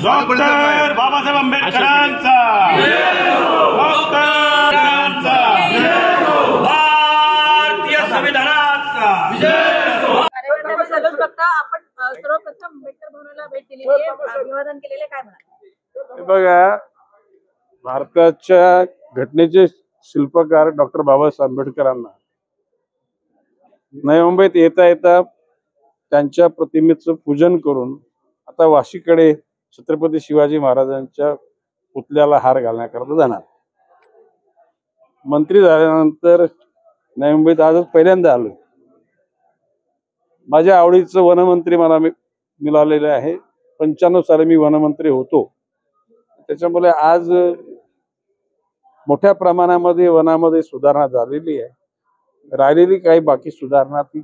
Doctor Babasaheb आंबेडकरांचा भारतीय संविधानाचा आपण सर्वप्रथम आंबेडकर भवनाला भेट दिलेली आहे, अभिवादन केलेले, काय म्हणाल? बघा, भारताच्या घटनेचे शिल्पकार डॉक्टर बाबासाहेब आंबेडकरांना नवी मुंबईत येता येता त्यांच्या प्रतिमेचं पूजन करून आता वाशीकडे छत्रपती शिवाजी महाराजांच्या पुतळ्याला हार घालण्याकरता जाणार. मंत्री झाल्यानंतर नवी मुंबईत आजच पहिल्यांदा आलोय. माझ्या आवडीचं वनमंत्री मला मिळालेलं आहे. 95 साली मी वनमंत्री होतो. त्याच्यामुळे आज मोठ्या प्रमाणामध्ये वनामध्ये सुधारणा झालेली आहे. राहिलेली काही बाकी सुधारणा ती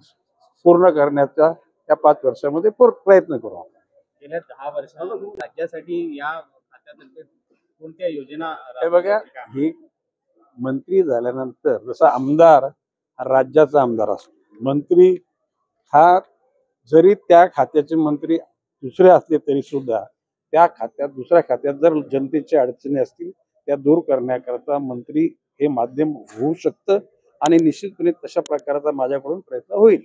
पूर्ण करण्याचा या 5 वर्षामध्ये प्रयत्न करू. गेल्या 10 वर्षात राज्यासाठी या खात्यातर्फे कोणत्या योजना? हे बघा, ही मंत्री झाल्यानंतर जसा आमदार हा राज्याचा आमदार असतो, मंत्री हा जरी त्या खात्याचे मंत्री दुसरे असले तरी सुद्धा त्या खात्यात दुसऱ्या खात्यात जर जनतेच्या अडचणी असतील त्या दूर करण्याकरता मंत्री हे माध्यम होऊ शकतं आणि निश्चितपणे तशा प्रकारचा माझ्याकडून प्रयत्न होईल.